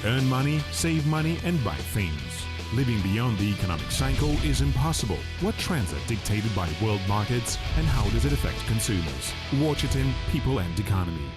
earn money, save money, and buy things. Living beyond the economic cycle is impossible. What trends are dictated by world markets and how does it affect consumers? Watch it in People and Economy.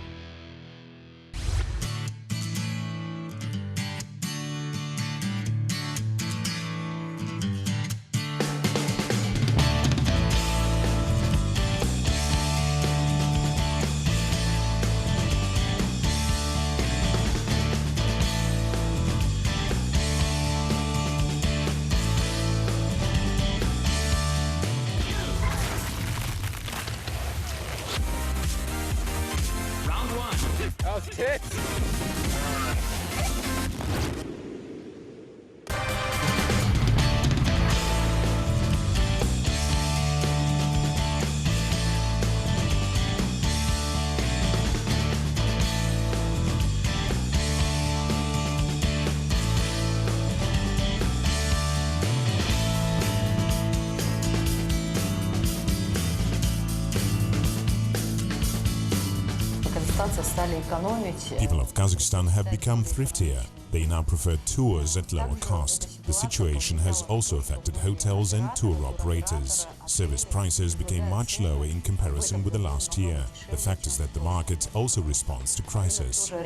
Okay. People of Kazakhstan have become thriftier. They now prefer tours at lower cost. The situation has also affected hotels and tour operators. Service prices became much lower in comparison with the last year. The fact is that the market also responds to crisis. How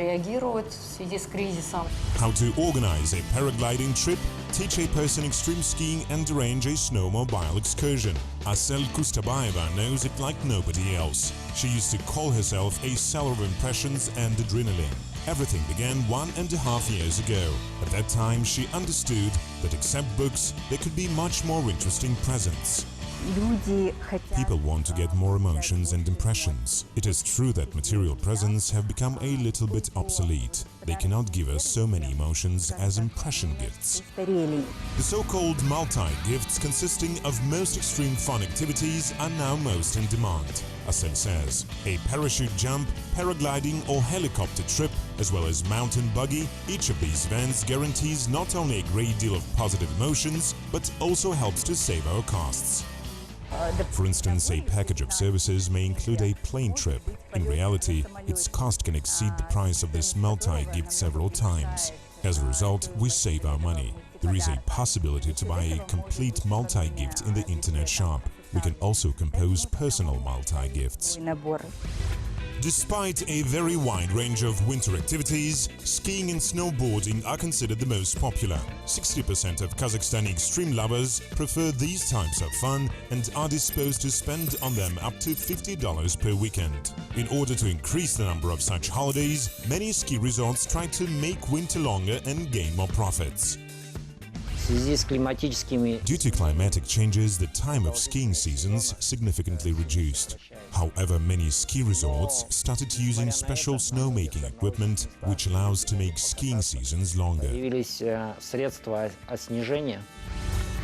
to organize a paragliding trip, teach a person extreme skiing and arrange a snowmobile excursion. Asel Kustabayeva knows it like nobody else. She used to call herself a seller of impressions and adrenaline. Everything began 1.5 years ago. At that time, she understood that except books, there could be much more interesting presents. People want to get more emotions and impressions. It is true that material presents have become a little bit obsolete. They cannot give us so many emotions as impression gifts. The so-called multi-gifts, consisting of most extreme fun activities, are now most in demand. Asel says a parachute jump, paragliding or helicopter trip, as well as mountain buggy, each of these events guarantees not only a great deal of positive emotions, but also helps to save our costs. For instance, a package of services may include a plane trip. In reality, its cost can exceed the price of this multi-gift several times. As a result, we save our money. There is a possibility to buy a complete multi-gift in the internet shop. We can also compose personal multi-gifts. Despite a very wide range of winter activities, skiing and snowboarding are considered the most popular. 60% of Kazakhstani extreme lovers prefer these types of fun and are disposed to spend on them up to $50 per weekend. In order to increase the number of such holidays, many ski resorts try to make winter longer and gain more profits. Due to climatic changes, the time of skiing seasons significantly reduced. However, many ski resorts started using special snowmaking equipment, which allows to make skiing seasons longer.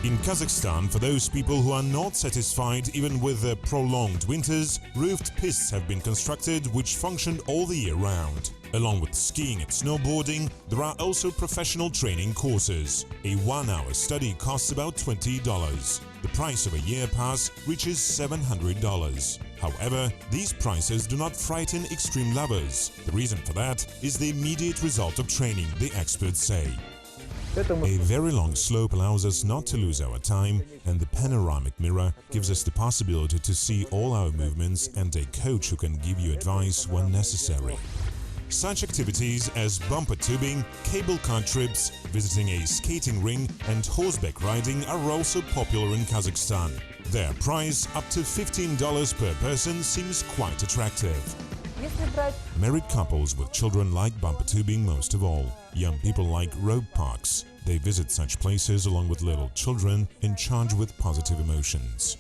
In Kazakhstan, for those people who are not satisfied even with the prolonged winters, roofed pistes have been constructed which function all the year round. Along with skiing and snowboarding, there are also professional training courses. A 1-hour study costs about $20. The price of a year pass reaches $700. However, these prices do not frighten extreme lovers. The reason for that is the immediate result of training, the experts say. A very long slope allows us not to lose our time, and the panoramic mirror gives us the possibility to see all our movements and a coach who can give you advice when necessary. Such activities as bumper tubing, cable car trips, visiting a skating ring and horseback riding are also popular in Kazakhstan. Their price, up to $15 per person, seems quite attractive. Married couples with children like bumper tubing most of all. Young people like rope parks. They visit such places along with little children and charge with positive emotions.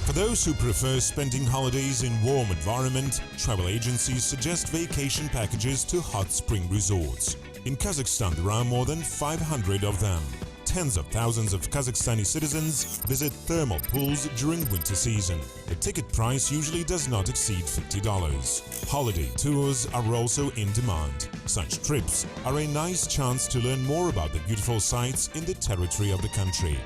For those who prefer spending holidays in warm environment, travel agencies suggest vacation packages to hot spring resorts. In Kazakhstan, there are more than 500 of them. Tens of thousands of Kazakhstani citizens visit thermal pools during winter season. The ticket price usually does not exceed $50. Holiday tours are also in demand. Such trips are a nice chance to learn more about the beautiful sights in the territory of the country.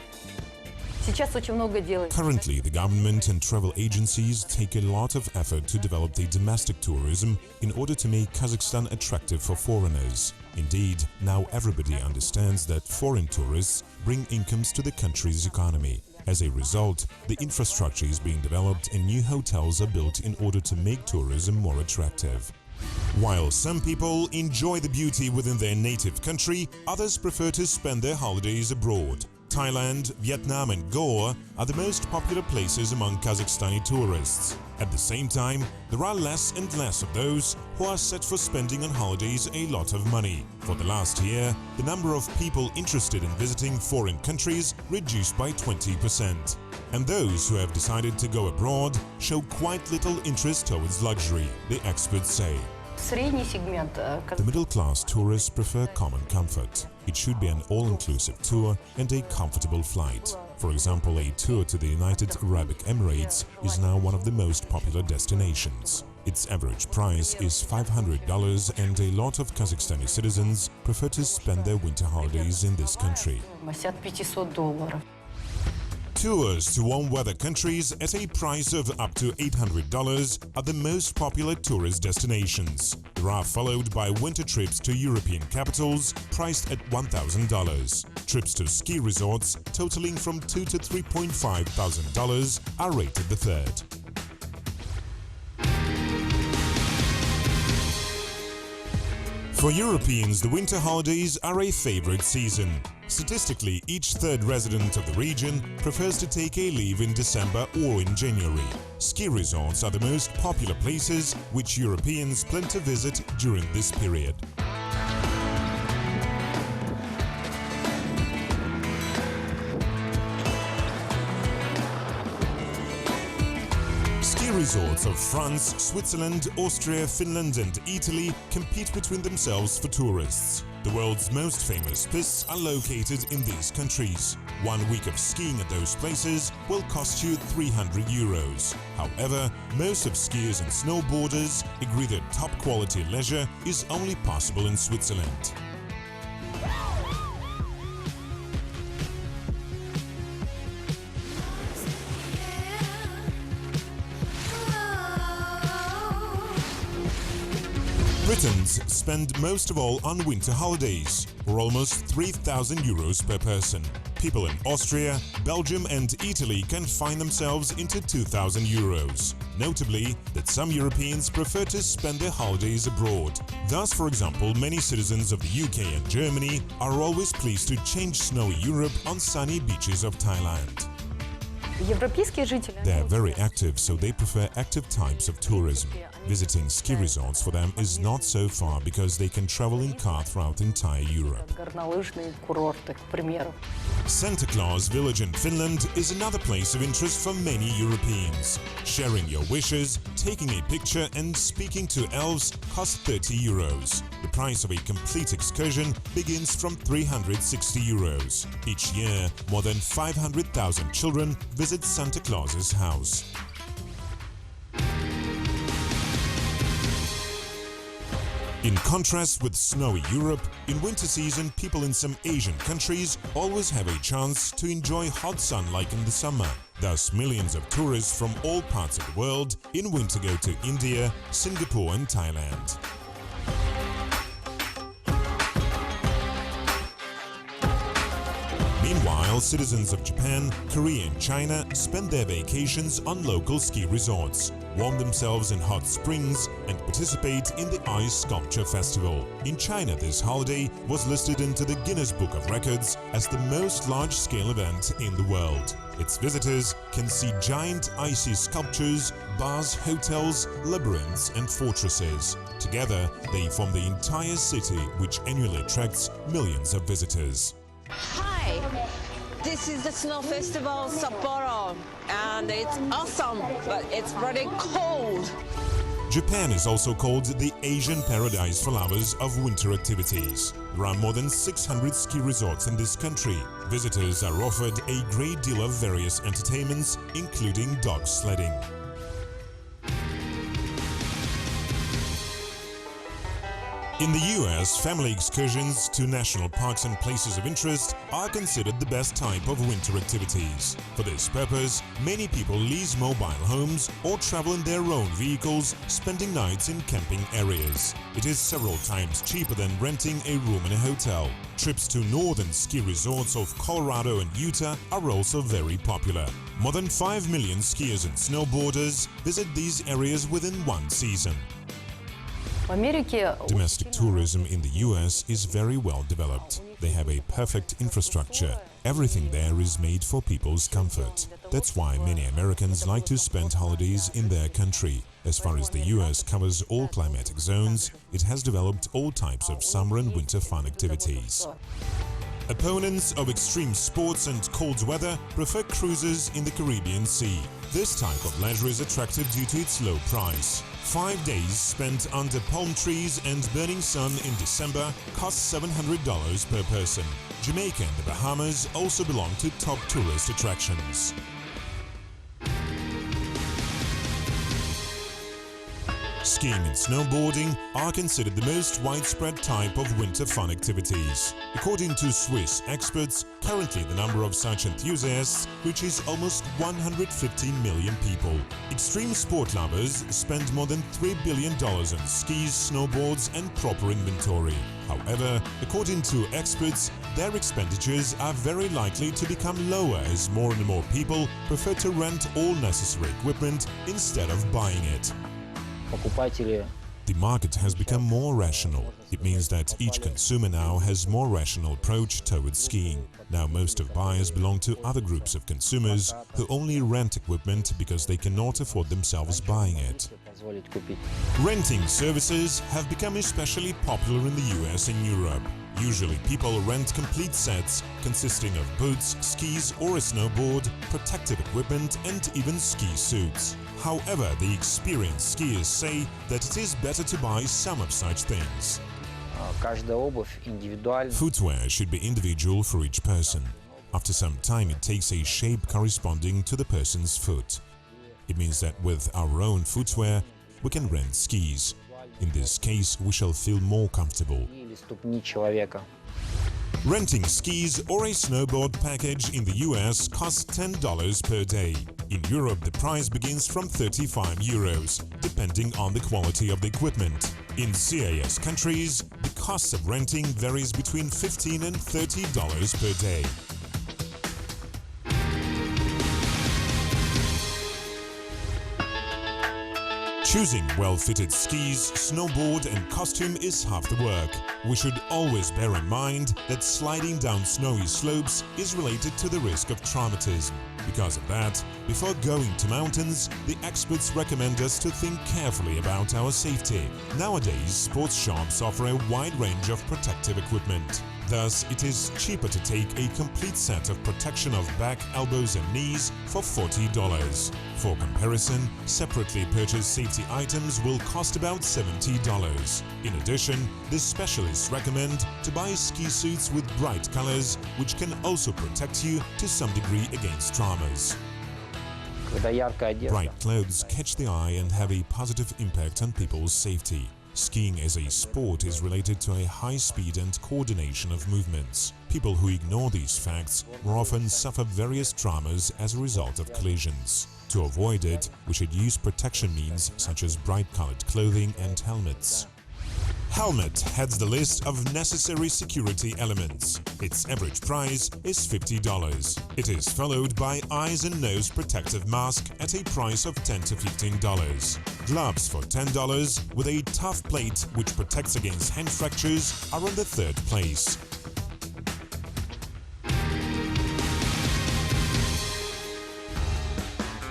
Currently, the government and travel agencies take a lot of effort to develop the domestic tourism in order to make Kazakhstan attractive for foreigners. Indeed, now everybody understands that foreign tourists bring incomes to the country's economy. As a result, the infrastructure is being developed and new hotels are built in order to make tourism more attractive. While some people enjoy the beauty within their native country, others prefer to spend their holidays abroad. Thailand, Vietnam and Goa are the most popular places among Kazakhstani tourists. At the same time, there are less and less of those who are set for spending on holidays a lot of money. For the last year, the number of people interested in visiting foreign countries reduced by 20%. And those who have decided to go abroad show quite little interest towards luxury, the experts say. The middle-class tourists prefer common comfort. It should be an all-inclusive tour and a comfortable flight. For example, a tour to the United Arab Emirates is now one of the most popular destinations. Its average price is $500 and a lot of Kazakhstani citizens prefer to spend their winter holidays in this country. Tours to warm weather countries at a price of up to $800 are the most popular tourist destinations. They are followed by winter trips to European capitals priced at $1,000. Trips to ski resorts totaling from $2,000 to $3,500 are rated the third. For Europeans, the winter holidays are a favorite season. Statistically, each third resident of the region prefers to take a leave in December or in January. Ski resorts are the most popular places which Europeans plan to visit during this period. Ski resorts of France, Switzerland, Austria, Finland and Italy compete between themselves for tourists. The world's most famous pistes are located in these countries. 1 week of skiing at those places will cost you €300. However, most of skiers and snowboarders agree that top-quality leisure is only possible in Switzerland. Britons spend most of all on winter holidays, or almost €3,000 per person. People in Austria, Belgium and Italy can find themselves into €2,000. Notably, that some Europeans prefer to spend their holidays abroad. Thus, for example, many citizens of the UK and Germany are always pleased to change snowy Europe on sunny beaches of Thailand. They are very active, so they prefer active types of tourism. Visiting ski resorts for them is not so far because they can travel in car throughout entire Europe. Santa Claus Village in Finland is another place of interest for many Europeans. Sharing your wishes, taking a picture and speaking to elves costs €30. The price of a complete excursion begins from €360. Each year, more than 500,000 children visit Santa Claus's house. In contrast with snowy Europe, in winter season people in some Asian countries always have a chance to enjoy hot sun like in the summer. Thus, millions of tourists from all parts of the world in winter go to India, Singapore and Thailand. Meanwhile, citizens of Japan, Korea and China spend their vacations on local ski resorts, warm themselves in hot springs and participate in the Ice Sculpture Festival. In China, this holiday was listed into the Guinness Book of Records as the most large-scale event in the world. Its visitors can see giant icy sculptures, bars, hotels, labyrinths and fortresses. Together, they form the entire city, which annually attracts millions of visitors. Hi, this is the Snow Festival Sapporo and it's awesome, but it's pretty cold. Japan is also called the Asian paradise for lovers of winter activities. There are more than 600 ski resorts in this country. Visitors are offered a great deal of various entertainments, including dog sledding. In the US, family excursions to national parks and places of interest are considered the best type of winter activities. For this purpose, many people lease mobile homes or travel in their own vehicles, spending nights in camping areas. It is several times cheaper than renting a room in a hotel. Trips to northern ski resorts of Colorado and Utah are also very popular. More than 5 million skiers and snowboarders visit these areas within one season. Domestic tourism in the US is very well developed. They have a perfect infrastructure. Everything there is made for people's comfort. That's why many Americans like to spend holidays in their country. As far as the US covers all climatic zones, it has developed all types of summer and winter fun activities. Opponents of extreme sports and cold weather prefer cruises in the Caribbean Sea. This type of leisure is attractive due to its low price. 5 days spent under palm trees and burning sun in December cost $700 per person. Jamaica and the Bahamas also belong to top tourist attractions. Skiing and snowboarding are considered the most widespread type of winter fun activities. According to Swiss experts, currently the number of such enthusiasts reaches almost 150 million people. Extreme sport lovers spend more than $3 billion on skis, snowboards and proper inventory. However, according to experts, their expenditures are very likely to become lower as more and more people prefer to rent all necessary equipment instead of buying it. The market has become more rational. It means that each consumer now has more rational approach towards skiing. Now most of buyers belong to other groups of consumers who only rent equipment because they cannot afford themselves buying it. Renting services have become especially popular in the US and Europe. Usually people rent complete sets consisting of boots, skis or a snowboard, protective equipment and even ski suits. However, the experienced skiers say that it is better to buy some of such things. Footwear should be individual for each person. After some time it takes a shape corresponding to the person's foot. It means that with our own footwear we can rent skis. In this case we shall feel more comfortable. Renting skis or a snowboard package in the US costs $10 per day. In Europe, the price begins from €35, depending on the quality of the equipment. In CIS countries, the cost of renting varies between $15 and $30 per day. Choosing well-fitted skis, snowboard and costume is half the work. We should always bear in mind that sliding down snowy slopes is related to the risk of traumatism. Because of that, before going to mountains, the experts recommend us to think carefully about our safety. Nowadays, sports shops offer a wide range of protective equipment. Thus, it is cheaper to take a complete set of protection of back, elbows and knees for $40. For comparison, separately purchased safety items will cost about $70. In addition, the specialists recommend to buy ski suits with bright colors, which can also protect you to some degree against traumas. Bright clothes catch the eye and have a positive impact on people's safety. Skiing as a sport is related to a high speed and coordination of movements. People who ignore these facts more often suffer various traumas as a result of collisions. To avoid it, we should use protection means such as bright-colored clothing and helmets. Helmet heads the list of necessary security elements. Its average price is $50. It is followed by eyes and nose protective mask at a price of $10 to $15. Gloves for $10 with a tough plate which protects against hand fractures are on the third place.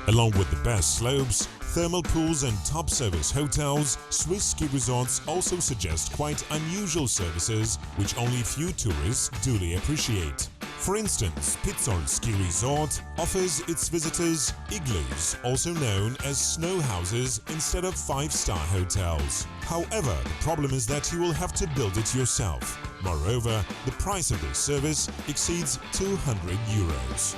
Along with the best slopes, thermal pools and top service hotels, Swiss ski resorts also suggest quite unusual services which only few tourists duly appreciate. For instance, Pitzol Ski Resort offers its visitors igloos, also known as snow houses, instead of 5-star hotels. However, the problem is that you will have to build it yourself. Moreover, the price of this service exceeds €200.